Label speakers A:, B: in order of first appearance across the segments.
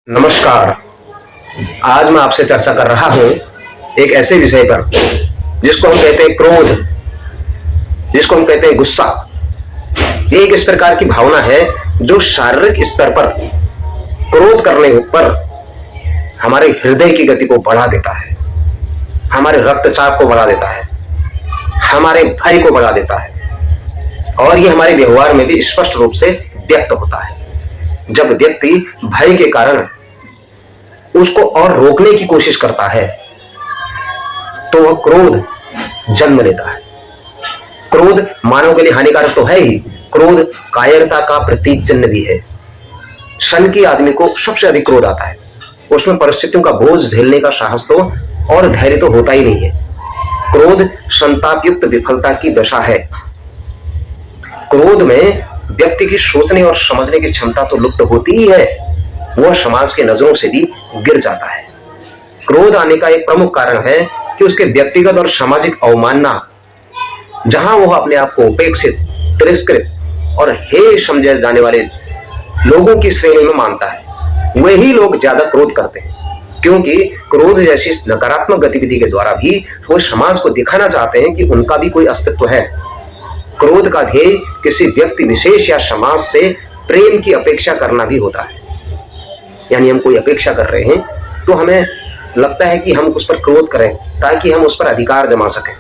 A: नमस्कार। आज मैं आपसे चर्चा कर रहा हूं एक ऐसे विषय पर जिसको हम कहते हैं क्रोध, जिसको हम कहते हैं गुस्सा। ये एक इस प्रकार की भावना है जो शारीरिक स्तर पर क्रोध करने पर हमारे हृदय की गति को बढ़ा देता है, हमारे रक्तचाप को बढ़ा देता है, हमारे भय को बढ़ा देता है और ये हमारे व्यवहार में भी स्पष्ट रूप से व्यक्त होता है। जब व्यक्ति भय के कारण उसको और रोकने की कोशिश करता है तो वह क्रोध जन्म लेता है। क्रोध मानव के लिए हानिकारक तो है ही, क्रोध कायरता का प्रतीक चिन्ह भी है। शन की आदमी को सबसे अधिक क्रोध आता है, उसमें परिस्थितियों का बोझ झेलने का साहस तो और धैर्य तो होता ही नहीं है। क्रोध संताप युक्त विफलता की दशा है। क्रोध में व्यक्ति की सोचने और समझने की क्षमता तो लुप्त होती ही है, वह समाज के नजरों से भी गिर जाता है। क्रोध आने का एक प्रमुख कारण है कि उसके व्यक्तिगत और सामाजिक अवमानना, जहां वह अपने आप को उपेक्षित, तिरस्कृत और हेय समझे जाने वाले लोगों की श्रेणी में मानता है, वही लोग ज्यादा क्रोध करते हैं। क्योंकि क्रोध जैसी नकारात्मक गतिविधि के द्वारा भी वो समाज को दिखाना चाहते हैं कि उनका भी कोई अस्तित्व है। क्रोध का ध्येय किसी व्यक्ति विशेष या समाज से प्रेम की अपेक्षा करना भी होता है। यानी हम कोई अपेक्षा कर रहे हैं तो हमें लगता है कि हम उस पर क्रोध करें ताकि हम उस पर अधिकार जमा सकें।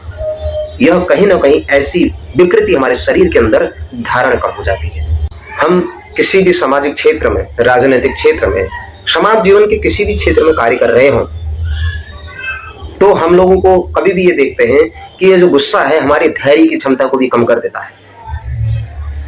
A: यह कहीं ना कहीं ऐसी विकृति हमारे शरीर के अंदर धारण कर हो जाती है। हम किसी भी सामाजिक क्षेत्र में, राजनीतिक क्षेत्र में, समाज जीवन के किसी भी क्षेत्र में कार्य कर रहे हों तो हम लोगों को कभी भी ये देखते हैं कि ये जो गुस्सा है हमारी धैर्य की क्षमता को भी कम कर देता है।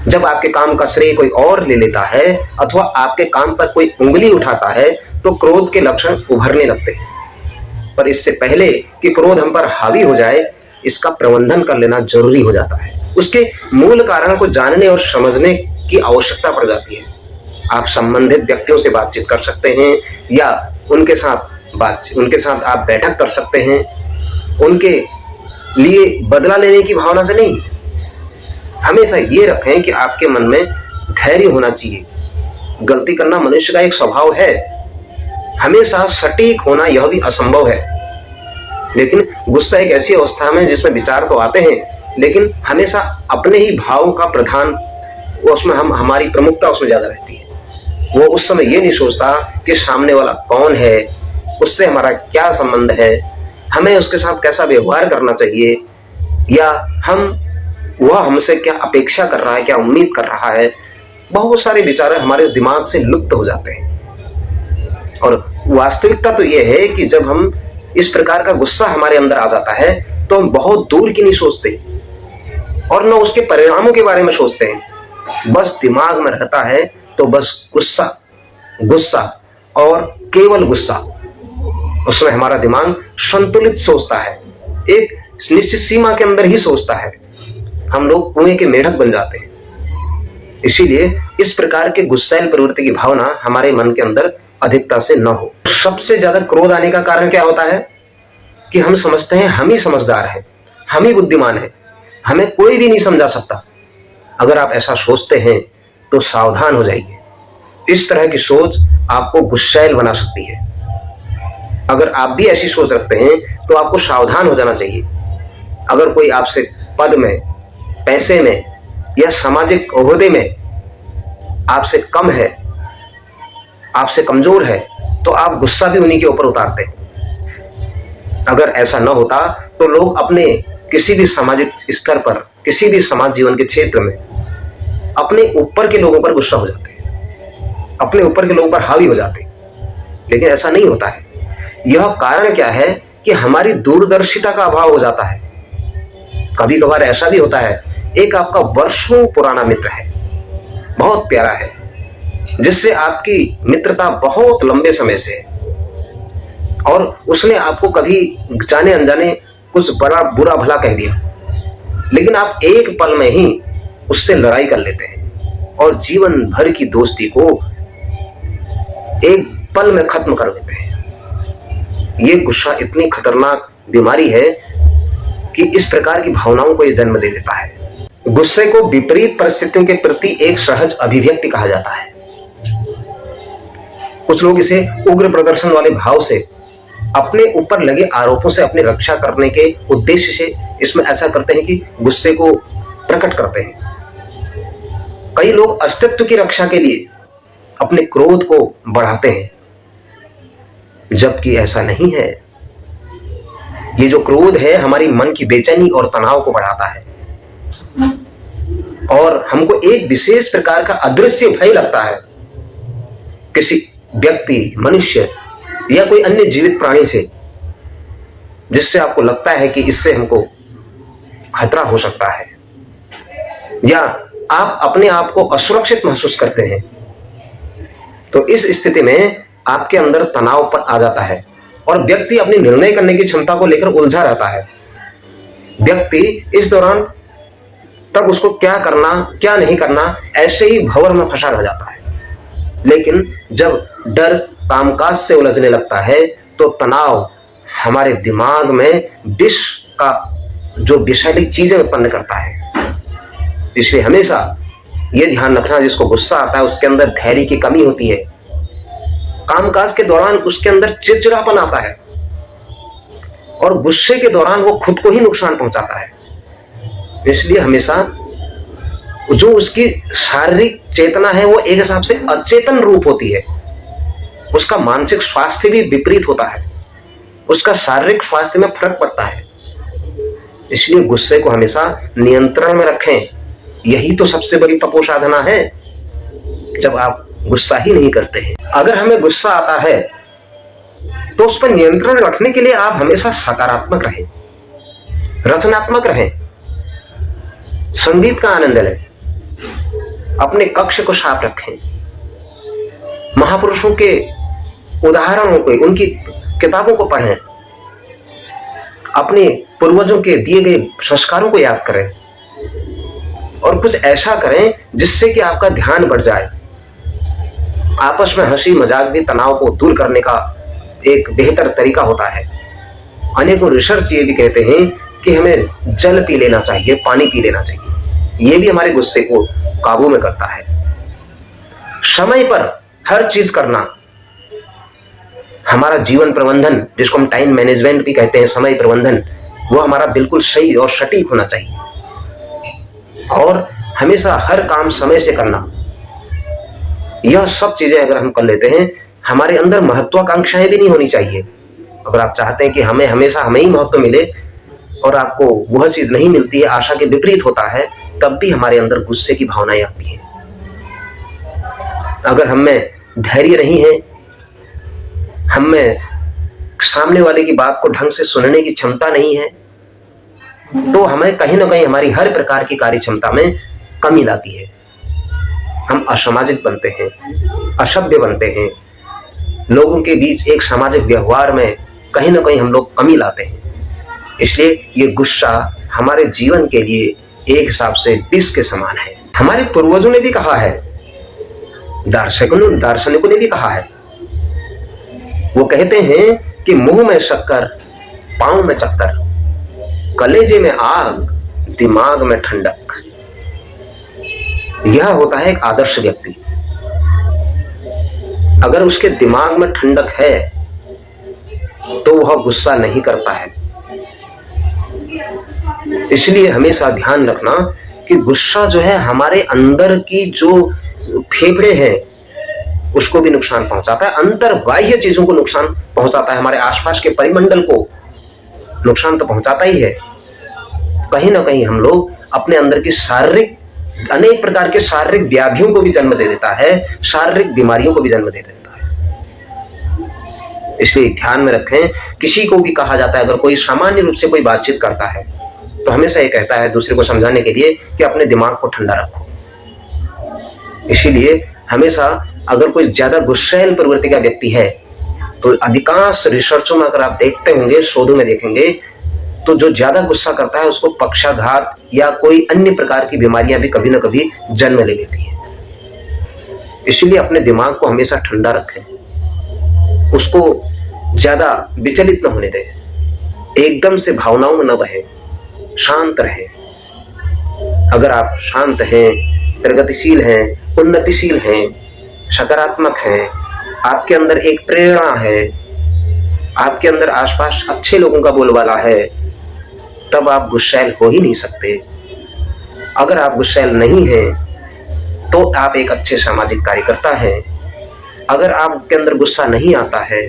A: जब आपके काम का श्रेय कोई और ले लेता है अथवा आपके काम पर कोई उंगली उठाता है तो क्रोध के लक्षण उभरने लगते हैं। पर इससे पहले कि क्रोध हम पर हावी हो जाए, इसका प्रबंधन कर लेना जरूरी हो जाता है। उसके मूल कारण को जानने और समझने की आवश्यकता पड़ जाती है। आप संबंधित व्यक्तियों से बातचीत कर सकते हैं या उनके साथ आप बैठक कर सकते हैं। उनके लिए बदला लेने की भावना से नहीं, हमेशा ये रखें कि आपके मन में धैर्य होना चाहिए। गलती करना मनुष्य का एक स्वभाव है, हमेशा सटीक होना यह भी असंभव है। लेकिन गुस्सा एक ऐसी अवस्था में जिसमें विचार तो आते हैं लेकिन हमेशा अपने ही भाव का प्रधान, उसमें हमारी प्रमुखता उसमें ज्यादा रहती है। वो उस समय ये नहीं सोचता कि सामने वाला कौन है, उससे हमारा क्या संबंध है, हमें उसके साथ कैसा व्यवहार करना चाहिए, या वह हमसे क्या अपेक्षा कर रहा है, क्या उम्मीद कर रहा है। बहुत सारे विचार हमारे दिमाग से लुप्त हो जाते हैं। और वास्तविकता तो यह है कि जब हम इस प्रकार का गुस्सा हमारे अंदर आ जाता है तो हम बहुत दूर की नहीं सोचते और न उसके परिणामों के बारे में सोचते हैं। बस दिमाग में रहता है तो बस गुस्सा, गुस्सा और केवल गुस्सा। उसमें हमारा दिमाग संतुलित सोचता है, एक निश्चित सीमा के अंदर ही सोचता है। हम लोग कुएं के मेढक बन जाते हैं। इसीलिए इस प्रकार के गुस्सैल प्रवृत्ति की भावना हमारे मन के अंदर अधिकता से न हो। सबसे ज्यादा क्रोध आने का कारण क्या होता है कि हम समझते हैं हम ही समझदार हैं, हम ही बुद्धिमान हैं, हमें कोई भी नहीं समझा सकता। अगर आप ऐसा सोचते हैं तो सावधान हो जाइए। इस तरह की सोच आपको गुस्सैल बना सकती है। अगर आप भी ऐसी सोच रखते हैं तो आपको सावधान हो जाना चाहिए। अगर कोई आपसे पद में, पैसे में या सामाजिक ओहदे में आपसे कम है, आपसे कमजोर है, तो आप गुस्सा भी उन्हीं के ऊपर उतारते हैं। अगर ऐसा न होता तो लोग अपने किसी भी सामाजिक स्तर पर, किसी भी समाज जीवन के क्षेत्र में अपने ऊपर के लोगों पर गुस्सा हो जाते हैं, अपने ऊपर के लोगों पर हावी हो जाते हैं। लेकिन ऐसा नहीं होता है। यह कारण क्या है कि हमारी दूरदर्शिता का अभाव हो जाता है। कभी कभार ऐसा भी होता है, एक आपका वर्षों पुराना मित्र है, बहुत प्यारा है, जिससे आपकी मित्रता बहुत लंबे समय से है और उसने आपको कभी जाने अनजाने कुछ बड़ा बुरा भला कह दिया, लेकिन आप एक पल में ही उससे लड़ाई कर लेते हैं और जीवन भर की दोस्ती को एक पल में खत्म कर देते हैं। ये गुस्सा इतनी खतरनाक बीमारी है कि इस प्रकार की भावनाओं को यह जन्म दे देता है। गुस्से को विपरीत परिस्थितियों के प्रति एक सहज अभिव्यक्ति कहा जाता है। कुछ लोग इसे उग्र प्रदर्शन वाले भाव से, अपने ऊपर लगे आरोपों से अपनी रक्षा करने के उद्देश्य से इसमें ऐसा करते हैं कि गुस्से को प्रकट करते हैं। कई लोग अस्तित्व की रक्षा के लिए अपने क्रोध को बढ़ाते हैं, जबकि ऐसा नहीं है। ये जो क्रोध है हमारी मन की बेचैनी और तनाव को बढ़ाता है और हमको एक विशेष प्रकार का अदृश्य भय लगता है किसी व्यक्ति, मनुष्य या कोई अन्य जीवित प्राणी से, जिससे आपको लगता है कि इससे हमको खतरा हो सकता है, या आप अपने आप को असुरक्षित महसूस करते हैं। तो इस स्थिति में आपके अंदर तनाव पर आ जाता है और व्यक्ति अपनी निर्णय करने की क्षमता को लेकर उलझा रहता है। व्यक्ति इस दौरान तब उसको क्या करना क्या नहीं करना ऐसे ही भंवर में फंसा रह जाता है। लेकिन जब डर कामकाज से उलझने लगता है तो तनाव हमारे दिमाग में विष का जो विषैली चीजें उत्पन्न करता है। इसलिए हमेशा यह ध्यान रखना, जिसको गुस्सा आता है उसके अंदर धैर्य की कमी होती है। कामकाज के दौरान उसके अंदर चिड़चिड़ापन आता है और गुस्से के दौरान वो खुद को ही नुकसान पहुंचाता है। इसलिए हमेशा जो उसकी शारीरिक चेतना है वो एक हिसाब से अचेतन रूप होती है, उसका मानसिक स्वास्थ्य भी विपरीत होता है, उसका शारीरिक स्वास्थ्य में फर्क पड़ता है। इसलिए गुस्से को हमेशा नियंत्रण में रखें। यही तो सबसे बड़ी तपोसाधना है, जब आप गुस्सा ही नहीं करते हैं। अगर हमें गुस्सा आता है तो उस पर नियंत्रण रखने के लिए आप हमेशा सकारात्मक रहें, रचनात्मक रहें, संगीत का आनंद लें, अपने कक्ष को साफ रखें, महापुरुषों के उदाहरणों को, उनकी किताबों को पढ़ें, अपने पूर्वजों के दिए गए संस्कारों को याद करें और कुछ ऐसा करें जिससे कि आपका ध्यान बढ़ जाए। आपस में हंसी मजाक भी तनाव को दूर करने का एक बेहतर तरीका होता है। अनेकों रिसर्च ये भी कहते हैं कि हमें जल पी लेना चाहिए, पानी पी लेना चाहिए। ये भी हमारे गुस्से को काबू में करता है। समय पर हर चीज करना, हमारा जीवन प्रबंधन, जिसको हम टाइम मैनेजमेंट भी कहते हैं, समय प्रबंधन, वो हमारा बिल्कुल सही और सटीक होना चाहिए और हमेशा हर काम समय से करना। यह सब चीजें अगर हम कर लेते हैं, हमारे अंदर महत्वाकांक्षाएं भी नहीं होनी चाहिए। अगर आप चाहते हैं कि हमें हमेशा हमें ही महत्व मिले और आपको वह चीज नहीं मिलती है, आशा के विपरीत होता है, तब भी हमारे अंदर गुस्से की भावनाएं आती हैं। अगर हम में धैर्य नहीं है, हम में सामने वाले की बात को ढंग से सुनने की क्षमता नहीं है, तो हमें कहीं ना कहीं हमारी हर प्रकार की कार्य क्षमता में कमी लाती है। हम असामाजिक बनते हैं, असभ्य बनते हैं, लोगों के बीच एक सामाजिक व्यवहार में कहीं ना कहीं हम लोग कमी लाते हैं। इसलिए ये गुस्सा हमारे जीवन के लिए एक हिसाब से विष के समान है। हमारे पूर्वजों ने भी कहा है, दार्शनिकों ने भी कहा है। वो कहते हैं कि मुंह में शक्कर, पांव में चक्कर, कलेजे में आग, दिमाग में ठंडक। यह होता है एक आदर्श व्यक्ति। अगर उसके दिमाग में ठंडक है तो वह गुस्सा नहीं करता है। इसलिए हमेशा ध्यान रखना कि गुस्सा जो है हमारे अंदर की जो फेफड़े हैं उसको भी नुकसान पहुंचाता है, अंतर बाह्य चीजों को नुकसान पहुंचाता है, हमारे आसपास के परिमंडल को नुकसान तो पहुंचाता ही है। कहीं ना कहीं हम लोग अपने अंदर की शारीरिक, अनेक प्रकार के शारीरिक व्याधियों को भी जन्म दे देता है, शारीरिक बीमारियों को भी जन्म दे देता है। इसलिए ध्यान में रखें, किसी को भी कहा जाता है, अगर कोई सामान्य रूप से कोई बातचीत करता है तो हमेशा ये कहता है दूसरे को समझाने के लिए कि अपने दिमाग को ठंडा रखो। इसीलिए हमेशा अगर कोई ज्यादा गुस्सैल प्रवृत्ति का व्यक्ति है तो अधिकांश रिसर्चों में अगर आप देखते होंगे, शोधों में देखेंगे, तो जो ज्यादा गुस्सा करता है उसको पक्षाघात या कोई अन्य प्रकार की बीमारियां भी कभी ना कभी जन्म ले लेती हैं। इसलिए अपने दिमाग को हमेशा ठंडा रखें, उसको ज्यादा विचलित न होने दें, एकदम से भावनाओं में न बहें, शांत रहें। अगर आप शांत हैं, प्रगतिशील हैं, उन्नतिशील हैं, सकारात्मक हैं, आपके अंदर एक प्रेरणा है, आपके अंदर आसपास अच्छे लोगों का बोलबाला है, तब आप गुस्सैल हो ही नहीं सकते। अगर आप गुस्सैल नहीं हैं तो आप एक अच्छे सामाजिक कार्यकर्ता हैं। अगर आपके अंदर गुस्सा नहीं आता है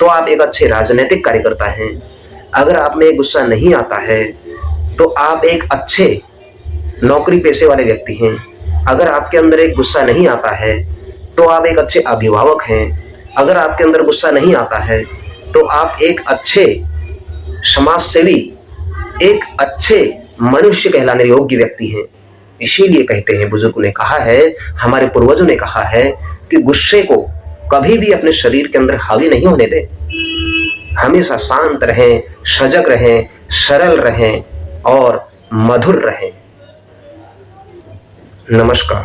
A: तो आप एक अच्छे राजनीतिक कार्यकर्ता हैं। अगर आप में गुस्सा नहीं आता है तो आप एक अच्छे नौकरी पेशे वाले व्यक्ति हैं। अगर आपके अंदर एक गुस्सा नहीं आता है तो आप एक अच्छे अभिभावक हैं। अगर आपके अंदर गुस्सा नहीं आता है तो आप एक अच्छे समाज सेवी, एक अच्छे मनुष्य कहलाने योग्य व्यक्ति हैं। इसीलिए कहते हैं, बुजुर्गों ने कहा है, हमारे पूर्वजों ने कहा है कि गुस्से को कभी भी अपने शरीर के अंदर हावी नहीं होने दें। हमेशा शांत रहें, सजग रहें, सरल रहें और मधुर रहें। नमस्कार।